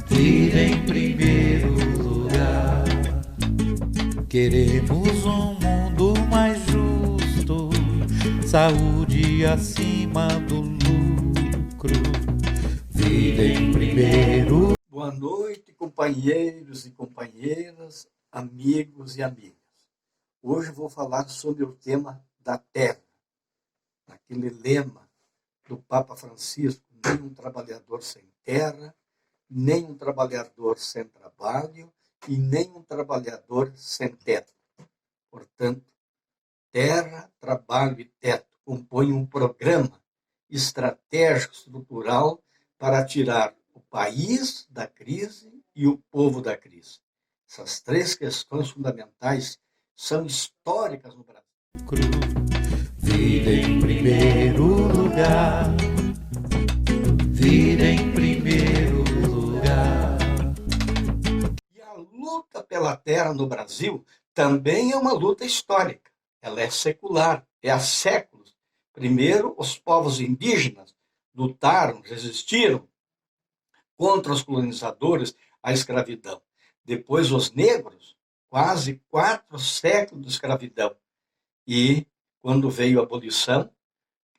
Vida em primeiro lugar. Queremos um mundo mais justo, saúde acima do lucro. Vida em primeiro. Boa noite, companheiros e companheiras, amigos e amigas. Hoje vou falar sobre o tema da terra, aquele lema do Papa Francisco: nenhum trabalhador sem terra, nem um trabalhador sem trabalho e nem um trabalhador sem teto. Portanto, terra, trabalho e teto compõem um programa estratégico estrutural para tirar o país da crise e o povo da crise. Essas três questões fundamentais são históricas no Brasil. Vida em primeiro lugar. Vida em primeiro lugar. E a luta pela terra no Brasil também é uma luta histórica. Ela é secular, é há séculos. Primeiro, os povos indígenas lutaram, resistiram contra os colonizadores à escravidão. Depois, os negros, quase 4 séculos de escravidão. E, quando veio a abolição,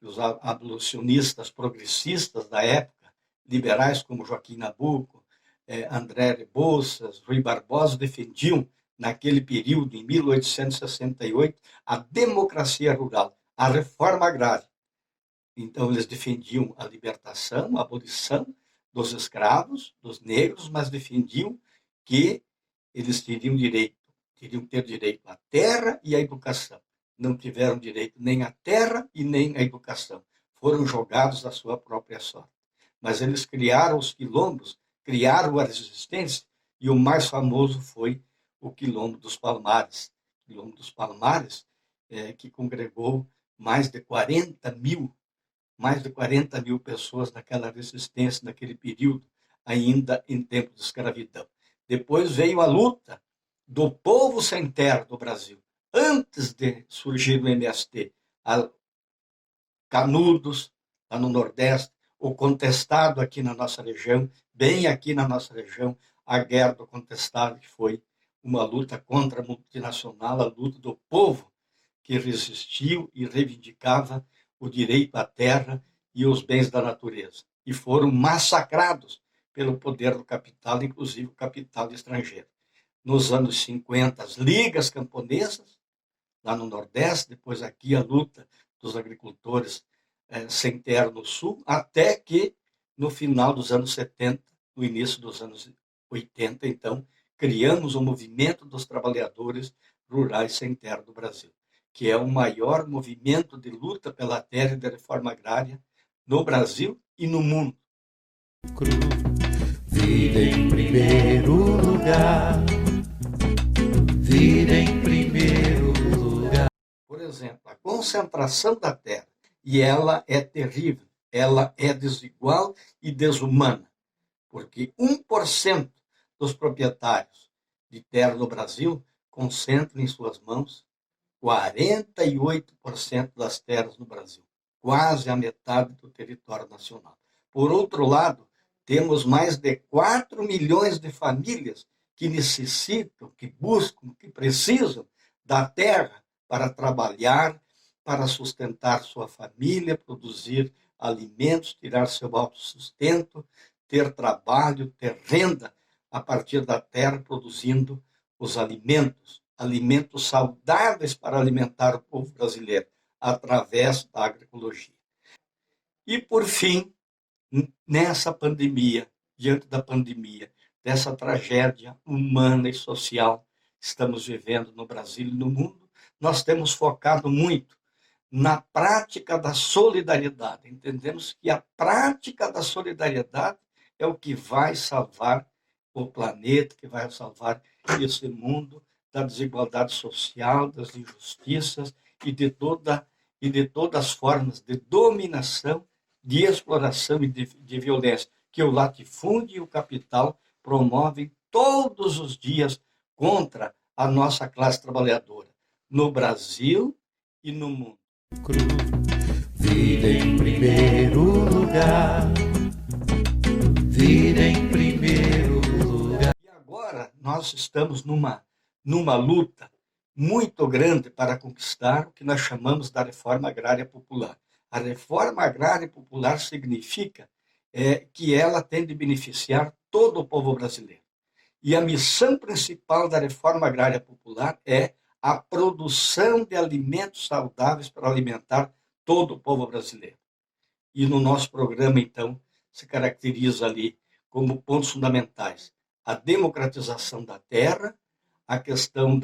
os abolicionistas progressistas da época, liberais como Joaquim Nabuco, André Rebouças, Rui Barbosa, defendiam, naquele período, em 1868, a democracia rural, a reforma agrária. Então, eles defendiam a libertação, a abolição dos escravos, dos negros, mas defendiam que eles teriam que ter direito à terra e à educação. Não tiveram direito nem à terra e nem à educação. Foram jogados à sua própria sorte. Mas eles criaram os quilombos, criaram a resistência, e o mais famoso foi o Quilombo dos Palmares. O Quilombo dos Palmares, que congregou mais de 40 mil pessoas naquela resistência, naquele período, ainda em tempo de escravidão. Depois veio a luta do povo sem terra do Brasil. Antes de surgir o MST, Canudos, lá no Nordeste, o Contestado aqui na nossa região, bem aqui na nossa região, a Guerra do Contestado, que foi uma luta contra a multinacional, a luta do povo que resistiu e reivindicava o direito à terra e os bens da natureza. E foram massacrados pelo poder do capital, inclusive o capital estrangeiro. Nos anos 50, as ligas camponesas, lá no Nordeste, depois aqui a luta dos agricultores sem terra no Sul, até que no final dos anos 70, no início dos anos 80, então, criamos o movimento dos trabalhadores rurais sem terra do Brasil, que é o maior movimento de luta pela terra e da reforma agrária no Brasil e no mundo. Vida em primeiro lugar. Vida em primeiro lugar. Por exemplo, a concentração da terra, e ela é terrível, ela é desigual e desumana, porque 1% dos proprietários de terra no Brasil concentram em suas mãos 48% das terras no Brasil, quase a metade do território nacional. Por outro lado, temos mais de 4 milhões de famílias que necessitam, que buscam, que precisam da terra para trabalhar, para sustentar sua família, produzir alimentos, tirar seu autossustento, ter trabalho, ter renda a partir da terra, produzindo os alimentos saudáveis para alimentar o povo brasileiro, através da agroecologia. E, por fim, nessa pandemia, diante da pandemia, dessa tragédia humana e social que estamos vivendo no Brasil e no mundo, nós temos focado muito na prática da solidariedade. Entendemos que a prática da solidariedade é o que vai salvar o planeta, que vai salvar esse mundo da desigualdade social, das injustiças e de todas as formas de dominação, de exploração e de violência que o latifúndio e o capital promovem todos os dias contra a nossa classe trabalhadora, no Brasil e no mundo. Vida em primeiro lugar. Vida em primeiro nós estamos numa luta muito grande para conquistar o que nós chamamos da reforma agrária popular. A reforma agrária popular significa que ela tem de beneficiar todo o povo brasileiro. E a missão principal da reforma agrária popular é a produção de alimentos saudáveis para alimentar todo o povo brasileiro. E no nosso programa, então, se caracteriza ali como pontos fundamentais a democratização da terra, a questão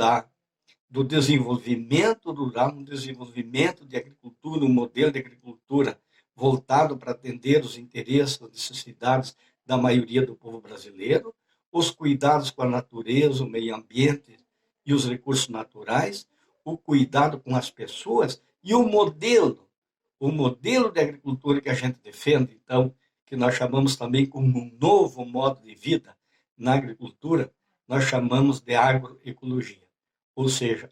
do desenvolvimento rural, um desenvolvimento de agricultura, um modelo de agricultura voltado para atender os interesses, as necessidades da maioria do povo brasileiro, os cuidados com a natureza, o meio ambiente e os recursos naturais, o cuidado com as pessoas e o modelo de agricultura que a gente defende, então, que nós chamamos também como um novo modo de vida na agricultura, nós chamamos de agroecologia, ou seja,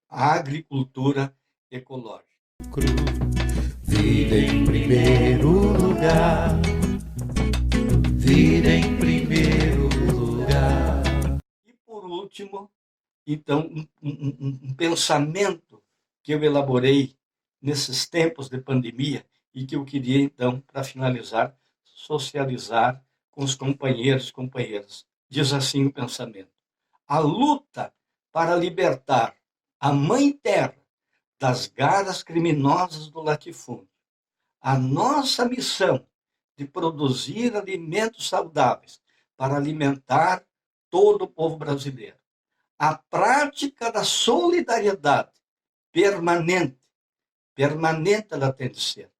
a agricultura ecológica. Vida em primeiro lugar. Vida em primeiro lugar. E por último, então, um pensamento que eu elaborei nesses tempos de pandemia e que eu queria, então, para finalizar, socializar com os companheiros e companheiras. Diz assim o pensamento: a luta para libertar a Mãe Terra das garras criminosas do latifúndio, a nossa missão de produzir alimentos saudáveis para alimentar todo o povo brasileiro, a prática da solidariedade permanente ela tem de ser,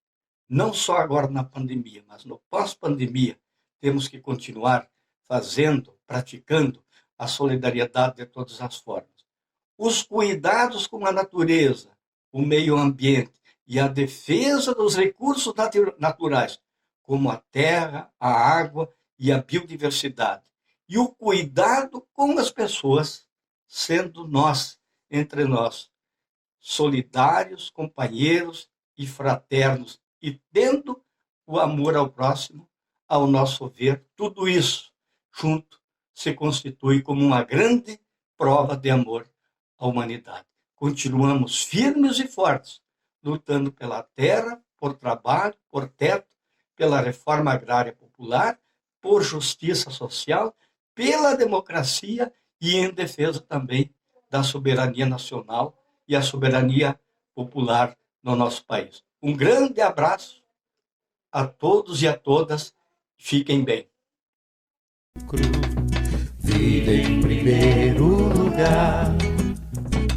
não só agora na pandemia, mas no pós-pandemia, temos que continuar fazendo, praticando a solidariedade de todas as formas. Os cuidados com a natureza, o meio ambiente e a defesa dos recursos naturais, como a terra, a água e a biodiversidade. E o cuidado com as pessoas, sendo nós, entre nós, solidários, companheiros e fraternos, e tendo o amor ao próximo, ao nosso ver, tudo isso junto se constitui como uma grande prova de amor à humanidade. Continuamos firmes e fortes, lutando pela terra, por trabalho, por teto, pela reforma agrária popular, por justiça social, pela democracia e em defesa também da soberania nacional e a soberania popular no nosso país. Um grande abraço a todos e a todas. Fiquem bem. Vida em primeiro lugar.